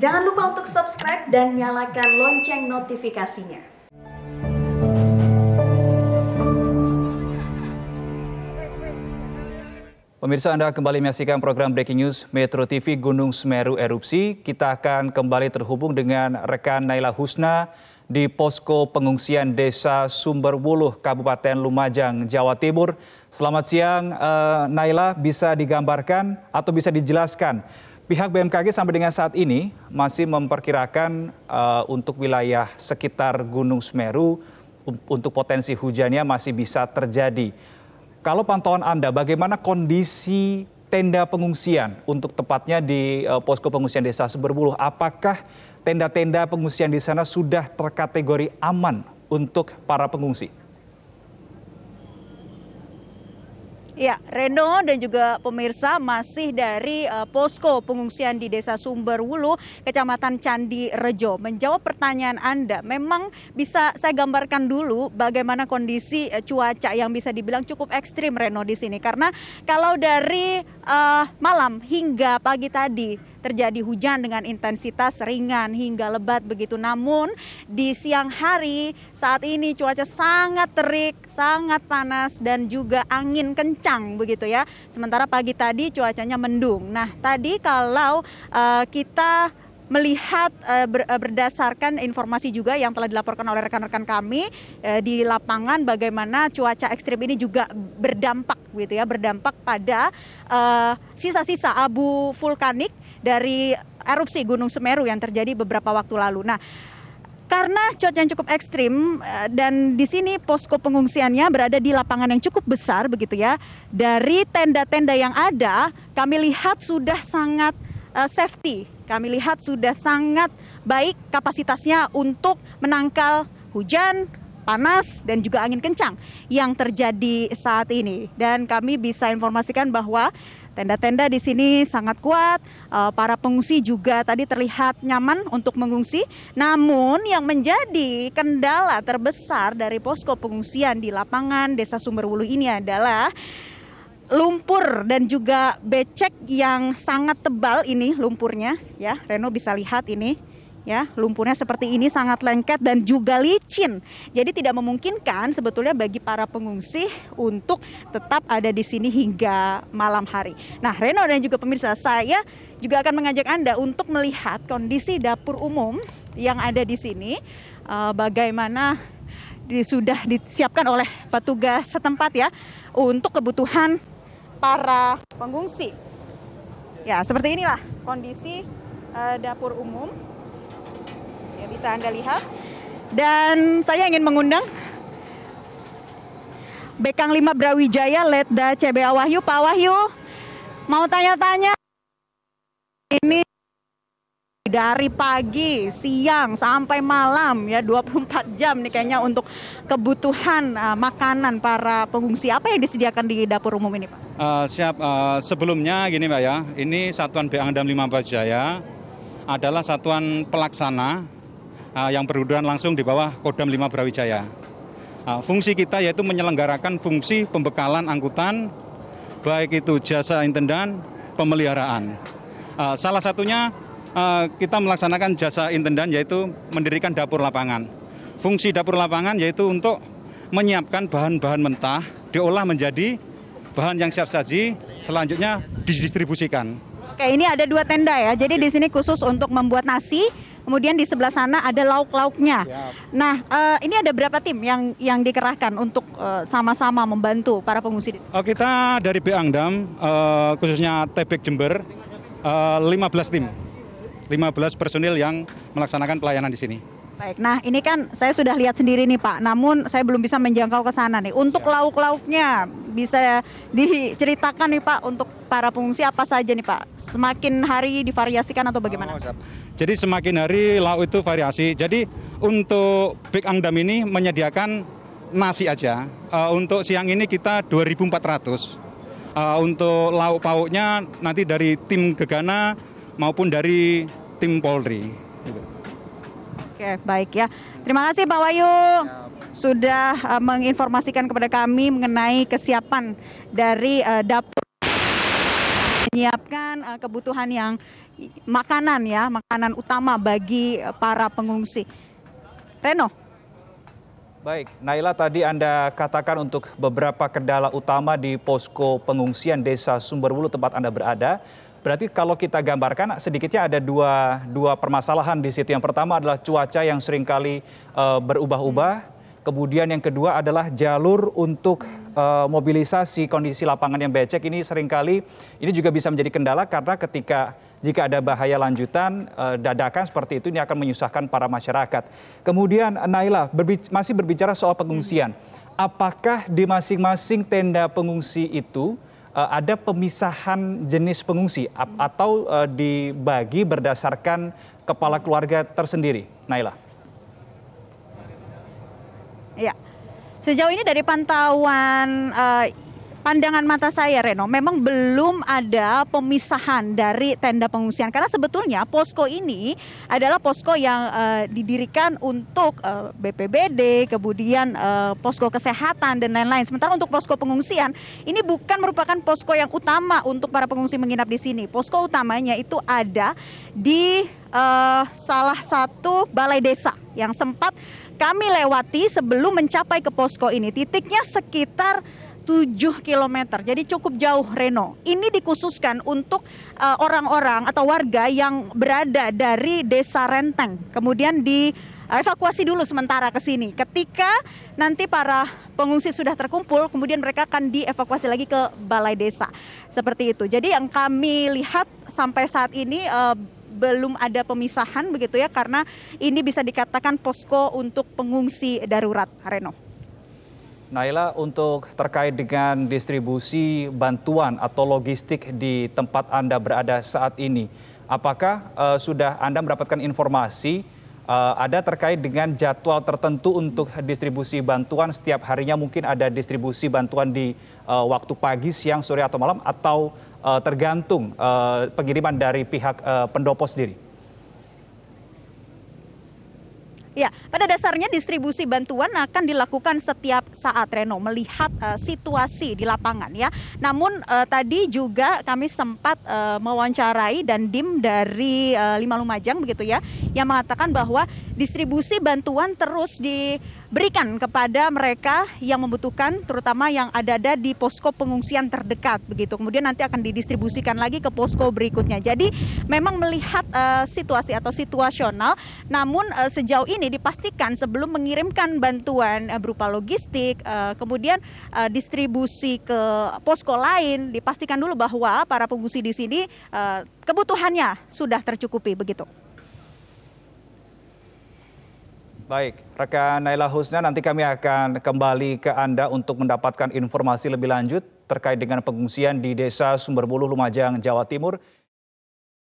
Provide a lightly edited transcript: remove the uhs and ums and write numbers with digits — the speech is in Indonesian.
Jangan lupa untuk subscribe dan nyalakan lonceng notifikasinya. Pemirsa, Anda kembali menyaksikan program Breaking News Metro TV. Gunung Semeru erupsi. Kita akan kembali terhubung dengan rekan Naila Husna di posko pengungsian Desa Sumberwuluh, Kabupaten Lumajang, Jawa Timur. Selamat siang, Naila. Bisa digambarkan atau bisa dijelaskan, pihak BMKG sampai dengan saat ini masih memperkirakan untuk wilayah sekitar Gunung Semeru untuk potensi hujannya masih bisa terjadi. Kalau pantauan Anda, bagaimana kondisi tenda pengungsian untuk tepatnya di posko pengungsian Desa Sumberwuluh? Apakah tenda-tenda pengungsian di sana sudah terkategori aman untuk para pengungsi? Ya, Reno dan juga pemirsa, masih dari posko pengungsian di Desa Sumberwuluh, Kecamatan Candi Rejo. Menjawab pertanyaan Anda, memang bisa saya gambarkan dulu bagaimana kondisi cuaca yang bisa dibilang cukup ekstrim, Reno, di sini. Karena kalau dari malam hingga pagi tadi terjadi hujan dengan intensitas ringan hingga lebat begitu. Namun di siang hari saat ini cuaca sangat terik, sangat panas dan juga angin kencang begitu ya. Sementara pagi tadi cuacanya mendung. Nah, tadi kalau kita melihat berdasarkan informasi juga yang telah dilaporkan oleh rekan-rekan kami di lapangan, bagaimana cuaca ekstrim ini juga berdampak gitu ya, berdampak pada sisa-sisa abu vulkanik dari erupsi Gunung Semeru yang terjadi beberapa waktu lalu. Nah, karena cuaca yang cukup ekstrim dan di sini posko pengungsiannya berada di lapangan yang cukup besar begitu ya. Dari tenda-tenda yang ada, kami lihat sudah sangat safety. Kami lihat sudah sangat baik kapasitasnya untuk menangkal hujan, panas dan juga angin kencang yang terjadi saat ini. Dan kami bisa informasikan bahwa tenda-tenda di sini sangat kuat. Para pengungsi juga tadi terlihat nyaman untuk mengungsi. Namun yang menjadi kendala terbesar dari posko pengungsian di lapangan Desa Sumberwuluh ini adalah lumpur dan juga becek yang sangat tebal ini lumpurnya ya. Reno bisa lihat ini. Ya, lumpurnya seperti ini sangat lengket dan juga licin. Jadi tidak memungkinkan sebetulnya bagi para pengungsi untuk tetap ada di sini hingga malam hari. Nah, Reno dan juga pemirsa, saya juga akan mengajak Anda untuk melihat kondisi dapur umum yang ada di sini. Bagaimana sudah disiapkan oleh petugas setempat ya untuk kebutuhan para pengungsi. Ya, seperti inilah kondisi dapur umum. Ya, bisa Anda lihat. Dan saya ingin mengundang Bekang 5 Brawijaya Letda CBA Wahyu. Pak Wahyu, mau tanya-tanya, ini dari pagi, siang, sampai malam ya 24 jam nih kayaknya untuk kebutuhan makanan para pengungsi. Apa yang disediakan di dapur umum ini, Pak? Siap, sebelumnya gini Mbak ya, ini Satuan Bekang 5 Brawijaya adalah satuan pelaksana yang berhubungan langsung di bawah Kodam 5 Brawijaya. Fungsi kita yaitu menyelenggarakan fungsi pembekalan angkutan, baik itu jasa intendan, pemeliharaan. Salah satunya kita melaksanakan jasa intendan yaitu mendirikan dapur lapangan. Fungsi dapur lapangan yaitu untuk menyiapkan bahan-bahan mentah, diolah menjadi bahan yang siap saji, selanjutnya didistribusikan. Oke, ini ada 2 tenda ya. Jadi di sini khusus untuk membuat nasi. Kemudian di sebelah sana ada lauk-lauknya. Nah, ini ada berapa tim yang dikerahkan untuk sama-sama membantu para pengungsi di sini? Kita dari Beangdam, khususnya Tebek Jember, 15 tim, 15 personil yang melaksanakan pelayanan di sini. Baik, nah ini kan saya sudah lihat sendiri nih Pak, namun saya belum bisa menjangkau ke sana nih. Untuk lauk-lauknya bisa diceritakan nih Pak untuk para pengungsi apa saja nih Pak? Semakin hari divariasikan atau bagaimana? Jadi semakin hari lauk itu variasi. Jadi untuk Bekangdam ini menyediakan nasi aja. Untuk siang ini kita 2.400. Untuk lauk pauknya nanti dari tim Gegana maupun dari tim Polri. Oke, baik ya. Terima kasih Pak Wahyu sudah menginformasikan kepada kami mengenai kesiapan dari dapur menyiapkan kebutuhan yang makanan ya, makanan utama bagi para pengungsi. Reno. Baik, Naila, tadi Anda katakan untuk beberapa kendala utama di posko pengungsian Desa Sumberwulu tempat Anda berada. Berarti kalau kita gambarkan sedikitnya ada dua permasalahan di situ. Yang pertama adalah cuaca yang seringkali berubah-ubah. Kemudian yang kedua adalah jalur untuk mobilisasi kondisi lapangan yang becek ini seringkali ini juga bisa menjadi kendala karena jika ada bahaya lanjutan dadakan seperti itu ini akan menyusahkan para masyarakat. Kemudian Naila masih berbicara soal pengungsian. Apakah di masing-masing tenda pengungsi itu ada pemisahan jenis pengungsi atau dibagi berdasarkan kepala keluarga tersendiri, Naila? Ya, sejauh ini dari pantauan pandangan mata saya, Reno, memang belum ada pemisahan dari tenda pengungsian. Karena sebetulnya posko ini adalah posko yang didirikan untuk BPBD, kemudian posko kesehatan dan lain-lain. Sementara untuk posko pengungsian, ini bukan merupakan posko yang utama untuk para pengungsi menginap di sini. Posko utamanya itu ada di salah satu balai desa yang sempat kami lewati sebelum mencapai ke posko ini. Titiknya sekitar 7 km, jadi cukup jauh, Reno. Ini dikhususkan untuk orang-orang atau warga yang berada dari Desa Renteng. Kemudian dievakuasi dulu sementara ke sini. Ketika nanti para pengungsi sudah terkumpul, kemudian mereka akan dievakuasi lagi ke balai desa. Seperti itu. Jadi yang kami lihat sampai saat ini belum ada pemisahan begitu ya, karena ini bisa dikatakan posko untuk pengungsi darurat, Reno. Naila, untuk terkait dengan distribusi bantuan atau logistik di tempat Anda berada saat ini, apakah sudah Anda mendapatkan informasi ada terkait dengan jadwal tertentu untuk distribusi bantuan setiap harinya? Mungkin ada distribusi bantuan di waktu pagi, siang, sore, atau malam, atau tergantung pengiriman dari pihak pendopo sendiri? Ya, pada dasarnya distribusi bantuan akan dilakukan setiap saat, Reno, melihat situasi di lapangan ya. Namun tadi juga kami sempat mewawancarai Dandim dari 5 Lumajang begitu ya, yang mengatakan bahwa distribusi bantuan terus diberikan kepada mereka yang membutuhkan, terutama yang ada di posko pengungsian terdekat begitu. Kemudian nanti akan didistribusikan lagi ke posko berikutnya. Jadi memang melihat situasi atau situasional, namun sejauh ini dipastikan sebelum mengirimkan bantuan berupa logistik, kemudian distribusi ke posko lain, dipastikan dulu bahwa para pengungsi di sini kebutuhannya sudah tercukupi begitu. Baik, rekan Naila Husna, nanti kami akan kembali ke Anda untuk mendapatkan informasi lebih lanjut terkait dengan pengungsian di Desa Sumberwulu, Lumajang, Jawa Timur.